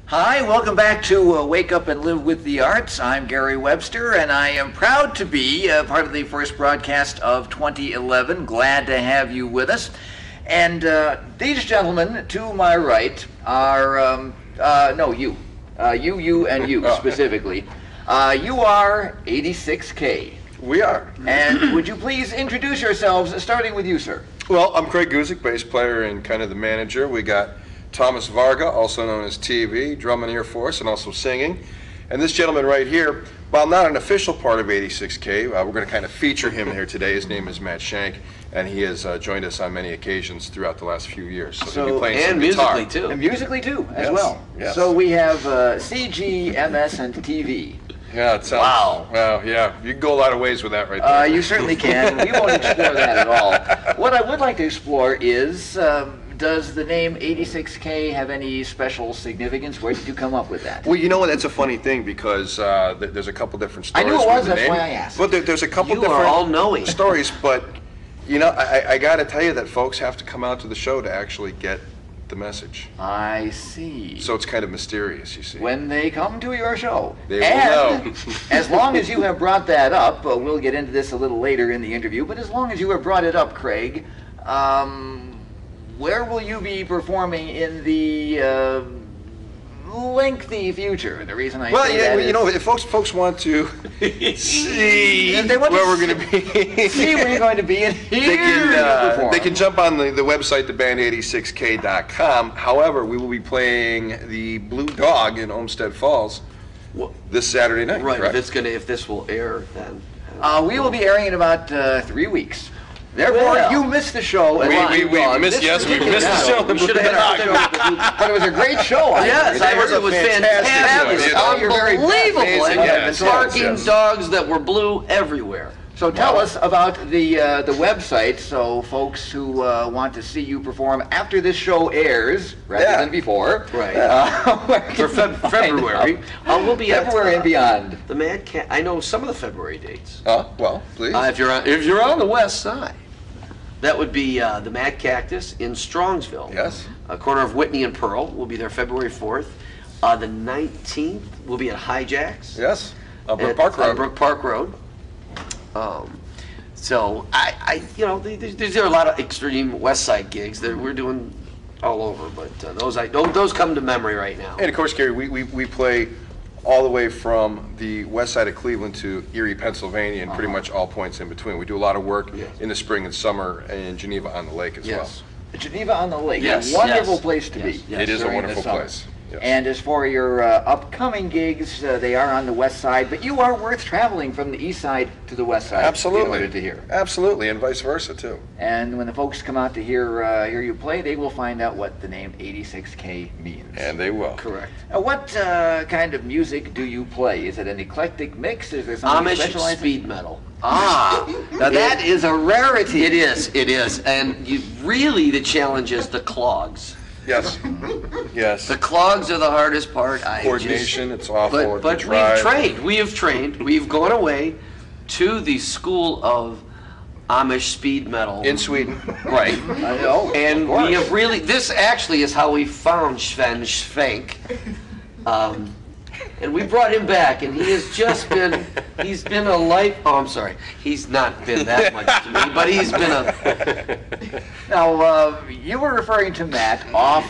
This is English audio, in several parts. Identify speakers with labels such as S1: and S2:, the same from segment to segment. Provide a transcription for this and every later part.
S1: Hi, welcome back to Wake Up and Live with the Arts. I'm Gary Webster, and I am proud to be part of the first broadcast of 2011. Glad to have you with us. And these gentlemen to my right are, no, you. You, and you specifically. You are 86K.
S2: We are.
S1: And would you please introduce yourselves, starting with you, sir?
S2: Well, I'm Craig Guzik, bass player and kind of the manager. We got Thomas Varga, also known as TV, drum and ear force, and also singing. And this gentleman right here, while not an official part of 86K, we're going to kind of feature him here today. His name is Matt Shank, and he has joined us on many occasions throughout the last few years. So he'll be playing some guitar.
S3: Musically too.
S1: And musically too, as
S2: Yes,
S1: well.
S2: yes.
S1: So we have CG, MS, and TV.
S2: Yeah, it sounds.
S1: Wow.
S2: Well, yeah, you can go a lot of ways with that right there.
S1: You certainly can. We won't explore that at all. What I would like to explore is, does the name 86K have any special significance? Where did you come up with that?
S2: Well, you know what? That's a funny thing because there's a couple different
S1: I
S2: stories.
S1: knew it was,
S2: with the
S1: that's
S2: name.
S1: why I asked.
S2: But there's a couple
S3: You
S2: different
S3: are all-knowing.
S2: stories. But you know, I got to tell you that folks have to come out to the show to actually get the message.
S1: I see.
S2: So it's kind of mysterious, you see.
S1: When they come to your show.
S2: They will
S1: and
S2: know.
S1: As long as you have brought that up, we'll get into this a little later in the interview, but as long as you have brought it up, Craig, where will you be performing in the lengthy future? The reason I
S2: Well,
S1: say
S2: yeah,
S1: that
S2: well, you
S1: is
S2: know, if folks want to see
S1: If they want to
S2: where we're going to be,
S1: see where you're going to be and hear
S2: they can jump on the website, theband86k.com. However, we will be playing the Blue Dog in Olmsted Falls this Saturday night.
S3: Right.
S2: correct?
S3: If this will air, then
S1: we will be airing in about 3 weeks. Therefore,
S3: Well,
S1: you missed the show.
S2: We missed the show.
S3: we should have had our
S1: But it was a great show.
S3: Yes, I heard it was fantastic.
S2: show.
S1: You're very
S3: Unbelievable.
S2: amazing.
S3: And
S2: Yes,
S3: barking
S2: yes.
S3: dogs that were blue everywhere.
S1: So tell us about the website, so folks who want to see you perform after this show airs, rather
S2: Yeah.
S1: than before.
S3: Right.
S1: where
S3: For
S1: can they find
S3: February.
S1: out?
S3: We'll be at
S1: February and beyond.
S3: the Mad Cat. I know some of the February dates.
S2: Well, please.
S3: If you're on the west side, that would be the Mad Cactus in Strongsville.
S2: Yes.
S3: A corner of Whitney and Pearl. We'll be there February 4th. The 19th, we'll be at Hijacks.
S2: Yes. Brook
S3: at
S2: Park Road.
S3: Brook Park Road. So there are a lot of extreme West Side gigs that we're doing all over, but those come to memory right now.
S2: And of course, Gary, we play all the way from the west side of Cleveland to Erie, Pennsylvania, and pretty much all points in between. We do a lot of work
S3: Yes.
S2: in the spring and summer in Geneva on the Lake as
S3: Yes.
S1: Geneva on the Lake,
S3: Yes,
S1: a wonderful
S3: yes,
S1: place to
S3: yes,
S1: be.
S3: yes.
S2: It is a
S1: during the
S2: wonderful
S1: summer.
S2: place. Yes.
S1: And as for your upcoming gigs, they are on the west side, but you are worth traveling from the east side to the west side
S2: Absolutely.
S1: in order to hear.
S2: Absolutely, and vice versa too.
S1: And when the folks come out to hear you play, they will find out what the name 86K means.
S2: And they will.
S3: Correct.
S1: What kind of music do you play? Is it an eclectic mix? Is there something
S3: Amish
S1: specialized?
S3: speed metal.
S1: Now that is a rarity.
S3: It is. And the challenge is the clogs.
S2: Yes. Yes.
S3: The clogs are the hardest part.
S2: Coordination, it's awful.
S3: But
S2: the drive.
S3: we have trained. We've gone away to the school of Amish speed metal.
S2: In Sweden.
S3: Right.
S1: I know,
S3: And
S1: of course.
S3: we have this actually is how we found Shank. And we brought him back, and he's been a life, I'm sorry, he's not been that much to me, but he's been a,
S1: Now, you were referring to Matt off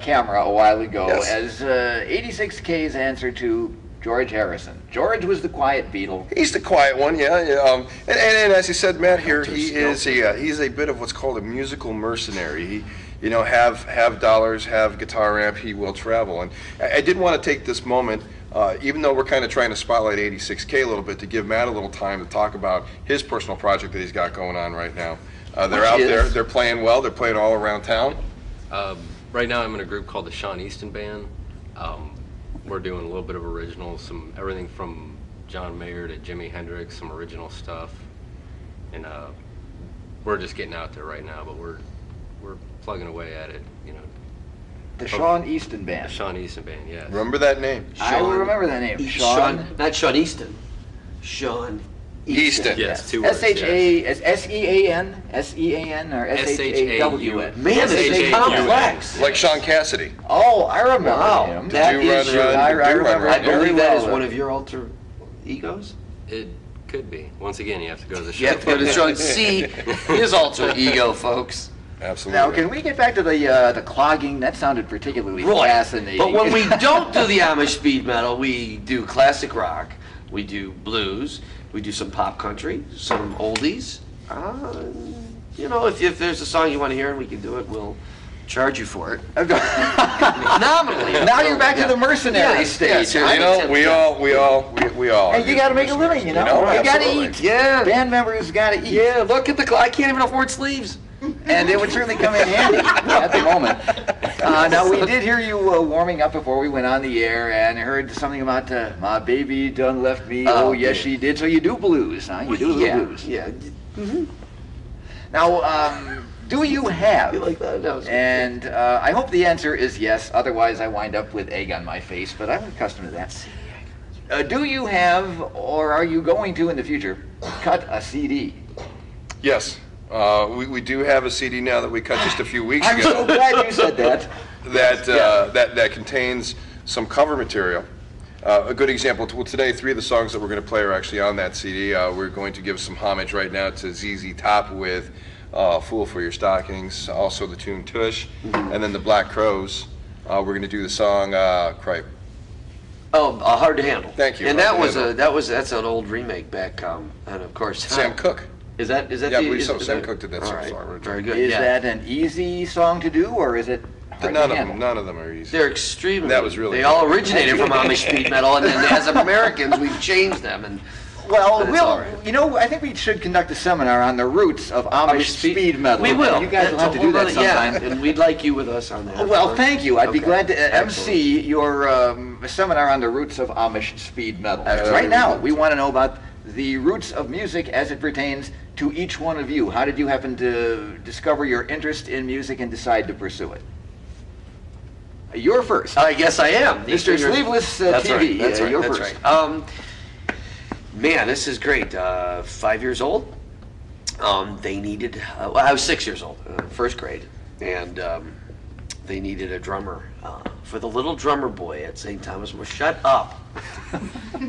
S1: camera a while ago
S2: Yes.
S1: as 86K's answer to George Harrison. George was the quiet Beatle.
S2: He's the quiet one, yeah. And as you said, Matt here, he's a bit of what's called a musical mercenary. He, have dollars, have guitar amp, he will travel. And I did want to take this moment, even though we're kind of trying to spotlight 86K a little bit, to give Matt a little time to talk about his personal project that he's got going on right now. They're out there, they're playing well, they're playing all around town.
S4: Right now I'm in a group called the Sean Easton Band. We're doing a little bit of originals, everything from John Mayer to Jimi Hendrix, some original stuff. And we're just getting out there right now, but we're plugging away at it,
S1: The Sean Easton Band.
S4: The Sean Easton Band, yes.
S2: Remember that name?
S1: I will remember that name. Sean.
S3: not Sean Easton, Sean
S2: Easton.
S4: Yes, two words.
S1: S-H-A-S-E-A-N, S-E-A-N, or S-H-A-W-N?
S3: Man, it's complex.
S2: Like Sean Cassidy.
S1: Oh, I remember
S3: Wow,
S1: him.
S3: that
S2: Do
S3: is
S2: run,
S3: your,
S2: run,
S1: I
S2: do run,
S1: remember
S2: run.
S3: I believe that is
S1: well,
S3: one of your alter egos.
S4: It could be. Once again, you have to go to the show.
S3: You have to go to the show and see his alter ego, folks.
S2: Absolutely.
S1: Now, can we get back to the clogging? That sounded particularly fascinating.
S3: But when we don't do the Amish speed metal, we do classic rock, we do blues, we do some pop country, some oldies. You know, if there's a song you want to hear and we can do it, we'll charge you for it. Nominally.
S1: Now you're back to the mercenary stage.
S2: You know, we all.
S1: And you got to make a living, you know. You got to
S2: absolutely.
S1: eat.
S3: Yeah.
S1: Band members got to eat.
S3: Yeah, look at the I can't even afford sleeves.
S1: And it would certainly come in handy at the moment. Now, we did hear you warming up before we went on the air, and heard something about my baby done left me. Oh, yes, she did. So you do blues, huh? You do the blues.
S3: Yeah.
S1: Now, do you have?
S3: You like that? No,
S1: And I hope the answer is yes. Otherwise, I wind up with egg on my face. But I'm accustomed to that. Do you have, or are you going to in the future, cut a CD?
S2: Yes. We do have a CD now that we cut just a few weeks
S1: I'm so
S2: ago
S1: glad you said that.
S2: that contains some cover material. A good example, today 3 of the songs that we're going to play are actually on that CD. We're going to give some homage right now to ZZ Top with Fool for Your Stockings, also the tune Tush, and then the Black Crows. We're going to do the song Cripe.
S3: Oh, Hard to Handle.
S2: Thank you.
S3: And
S2: Hard to Handle.
S3: that's an old remake back, and of course
S2: Sam Cooke.
S3: Is that
S2: Yeah, I believe so. Sam Cooke did that
S3: all right.
S2: song.
S3: Very good.
S1: Is
S3: yeah.
S1: that an easy song to do, or is it hard to handle?
S2: None of them are easy.
S3: They're extremely.
S2: That was really
S3: They all
S2: good.
S3: originated from Amish speed metal, and then as Americans, we've changed them. And
S1: Well,
S3: But it's all right.
S1: you know, I think we should conduct a seminar on the roots of Amish speed metal.
S3: We will.
S1: You guys will have to do that sometime.
S3: Yeah, and we'd like you with us on that.
S1: Well, thank you. I'd be
S3: Okay.
S1: glad to
S3: Excellent.
S1: MC your seminar on the roots of Amish speed metal.
S3: Excellent.
S1: Right now, we want to know about the roots of music as it pertains to each one of you. How did you happen to discover your interest in music and decide to pursue it? You're first.
S3: I guess I am.
S1: Mr. Sleeveless
S3: That's
S1: TV,
S3: right. That's right.
S1: you're
S3: That's
S1: first.
S3: right. Man, this is great. 5 years old. They needed. I was 6 years old, first grade, and they needed a drummer for the little drummer boy at St. Thomas. Well, shut up.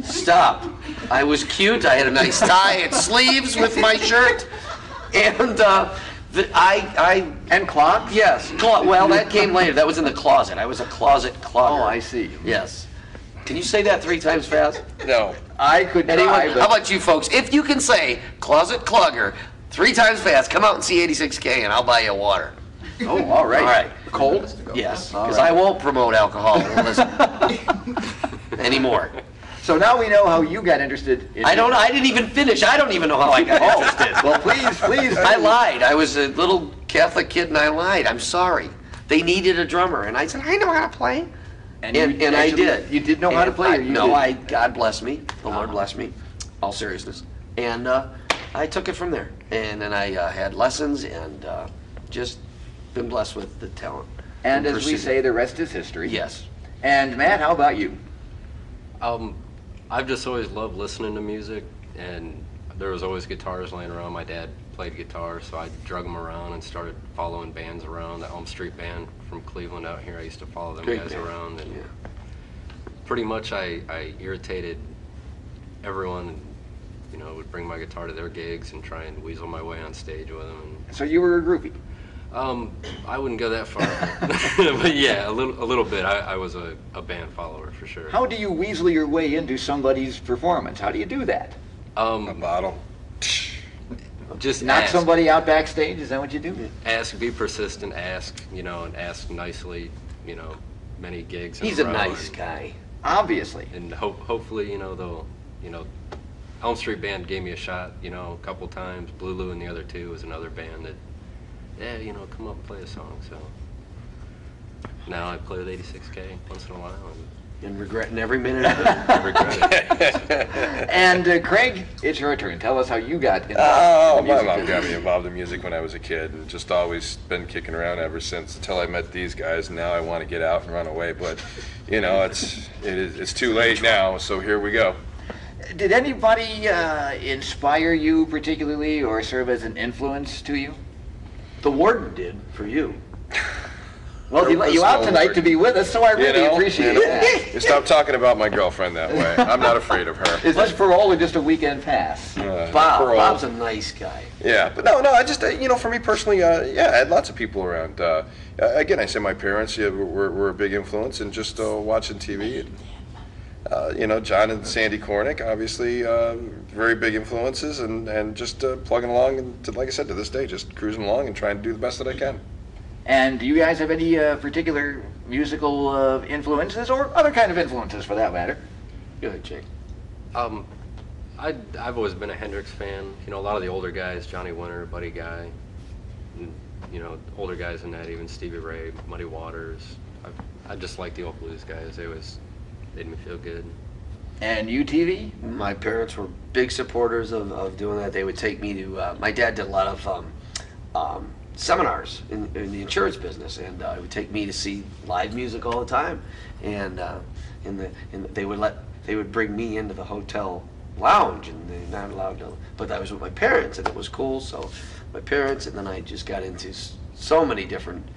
S3: Stop. I was cute. I had a nice tie and sleeves with my shirt, and
S1: And clogs?
S3: yes. Well, that came later. That was in the closet. I was a closet clogger.
S1: Oh, I see.
S3: Yes. Can you say that 3 times fast?
S2: No.
S1: I could
S3: Anyone?
S1: try,
S3: How
S1: but
S3: about you folks? If you can say closet clogger 3 times fast, come out and see 86K and I'll buy you water.
S1: oh, all right.
S3: All right.
S1: Cold?
S3: Yes,
S1: All
S3: because
S1: right.
S3: I won't promote alcohol anymore.
S1: So now we know how you got interested in
S3: I didn't even finish. I don't even know how I got interested.
S1: Well, please.
S3: I lied. I was a little Catholic kid and I lied. I'm sorry. They needed a drummer and I said, I know how to play. And
S1: you
S3: I
S1: actually-
S3: did.
S1: You did know how to play? or you
S3: No,
S1: didn't?
S3: God bless me. The Lord bless me. All seriousness. And I took it from there. And then I had lessons and just been blessed with the talent.
S1: And as we
S3: pursued
S1: say,
S3: it.
S1: the rest is history.
S3: Yes.
S1: And Matt, how about you?
S4: I've just always loved listening to music, and there was always guitars laying around. My dad played guitar, so I drug them around and started following bands around. The Elm Street Band from Cleveland out here, I used to follow them
S3: Great
S4: guys
S3: band.
S4: around, and
S3: Yeah.
S4: pretty much I irritated everyone. You know, would bring my guitar to their gigs and try and weasel my way on stage with them.
S1: So you were a groupie.
S4: I wouldn't go that far, but yeah, a little bit. I was a band follower for sure.
S1: How do you weasel your way into somebody's performance? How do you do that?
S2: A bottle.
S4: Just
S1: Knock
S4: ask.
S1: somebody out backstage? Is that what you do?
S4: Ask, be persistent, ask, and ask nicely, many gigs in
S3: He's a
S4: row,
S3: nice
S4: and-
S3: guy.
S1: Obviously.
S4: And hopefully, they'll, Elm Street Band gave me a shot, a couple times. Blue Lou and the other two was another band that, come up and play a song. So now I play with 86K once in a while,
S3: And regretting every minute of it.
S4: and I regret it.
S1: And Craig, it's your turn. Tell us how you got involved.
S2: Oh,
S1: in the
S2: my
S1: music
S2: mom
S1: business.
S2: got me involved in music when I was a kid, and just always been kicking around ever since until I met these guys. And now I want to get out and run away, but it's too late now. So here we go.
S1: Did anybody inspire you particularly or serve as an influence to you?
S3: The warden did for you.
S1: Well, he let you out tonight to be with us, so I really appreciate that.
S2: You stop talking about my girlfriend that way. I'm not afraid of her.
S1: Is this parole or just a weekend pass?
S3: Bob's a nice guy.
S2: Yeah, but no, I just, for me personally, I had lots of people around. Again, I say my parents were a big influence, and just watching TV. John and Sandy Cornick, obviously, very big influences, and just plugging along, and like I said, to this day, just cruising along and trying to do the best that I can.
S1: And do you guys have any particular musical influences, or other kind of influences for that matter?
S3: Go ahead, Jake.
S4: I've always been a Hendrix fan. A lot of the older guys, Johnny Winter, Buddy Guy, and, older guys than that, even Stevie Ray, Muddy Waters. I just like the old blues guys. They always made me feel good.
S1: And you, TV?
S3: My parents were big supporters of doing that. They would take me to, my dad did a lot of seminars in the insurance business, and he would take me to see live music all the time. And they would bring me into the hotel lounge, and they're not allowed to, but I was with my parents, and it was cool. So my parents, and then I just got into so many different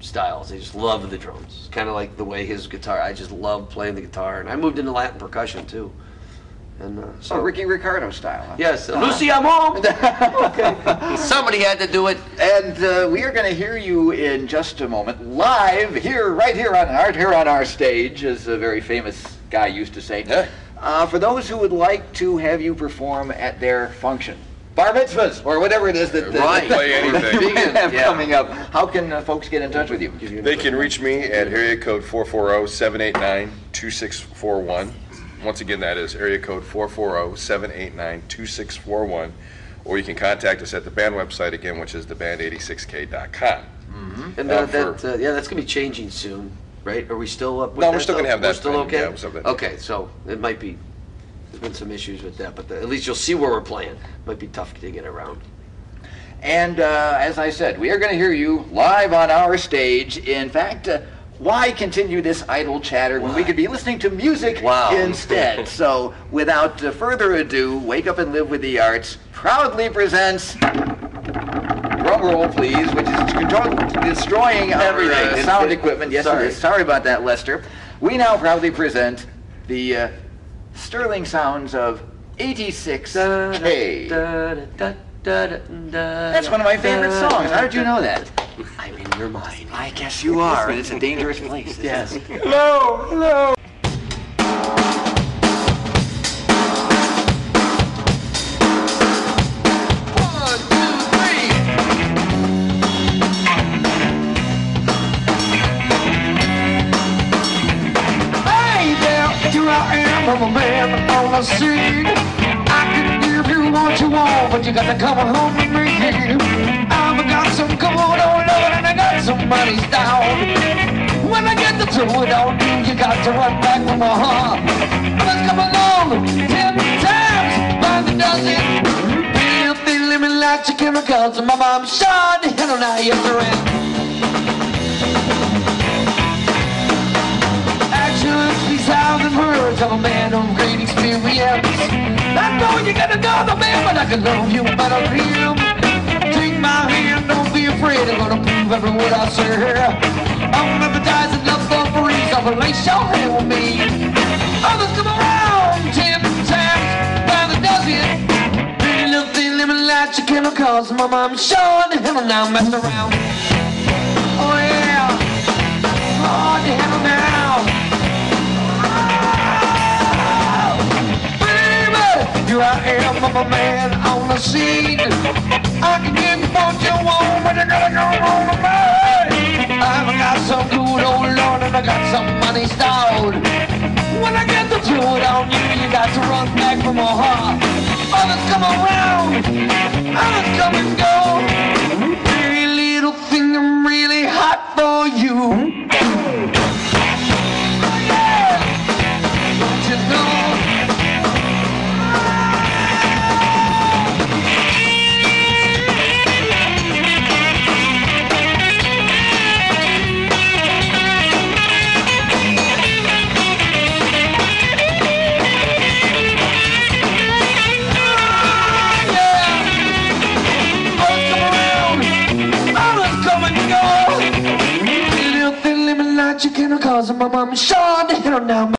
S3: styles. I just love the drums. Kind of like the way his guitar, I just love playing the guitar, and I moved into Latin percussion too. And
S1: so Ricky Ricardo style. Huh?
S3: Yes, Lucy, I'm home. Okay. Somebody had to do it.
S1: And we are going to hear you in just a moment, live right here on our stage, as a very famous guy used to say.
S2: Yeah.
S1: For those who would like to have you perform at their function, bar mitzvahs, or whatever it is that
S2: play anything.
S1: you have coming up, how can folks get in touch with you?
S2: They can reach me at area code 440-789-2641. Once again, that is area code 440-789-2641. Or you can contact us at the band website again, which is theband86k.com.
S3: Mm-hmm. And that's going to be changing soon, right? Are we still up with that?
S2: No, we're still going to have that.
S3: We're still okay?
S2: Yeah,
S3: okay, so it might be, there's been some issues with that, but at least you'll see where we're playing. Might be tough to get around.
S1: And as I said, we are going to hear you live on our stage. In fact, why continue this idle chatter when we could be listening to music instead? So, without further ado, Wake Up and Live with the Arts proudly presents, drum roll please, which is destroying our sound equipment. Yes, it is. Sorry about that, Lester. We now proudly present the sterling sounds of 86K. That's one of my favorite songs. How did you know that?
S3: I'm in your mind.
S1: I guess you are. It's a dangerous place.
S3: Yes.
S1: Hello.
S5: I'm a man on the scene. I can give you what you want, but you gotta come home with me. I've got some good old love and I got some money down. When I get the tour on you, you got to run back with my heart. Let's come along 10 times by the dozen. Filthy living lots of chemicals, and my mom shot the hell out of your friend. Thousand words of a man of great experience. I know you got another man, but I can love you better than him. Take my hand, don't be afraid. I'm gonna prove every word I say. I'm advertising love for free, so place your hand with me. Others come around 10 times by the dozen. Pretty little thing living like your chemicals. My mom's showing the hell now, messing around. Oh yeah, oh the hell now. Here I am, I'm a man on the scene. I can give you what you want, but you gotta go on the mind. I've got some good old Lord and I got some money stowed. When I get the fluid on you, you got to run back from my heart. Others come around, others come and go. Pretty little thing, I'm really hot for you. Oh yeah, don't you know? from Sean to hell now.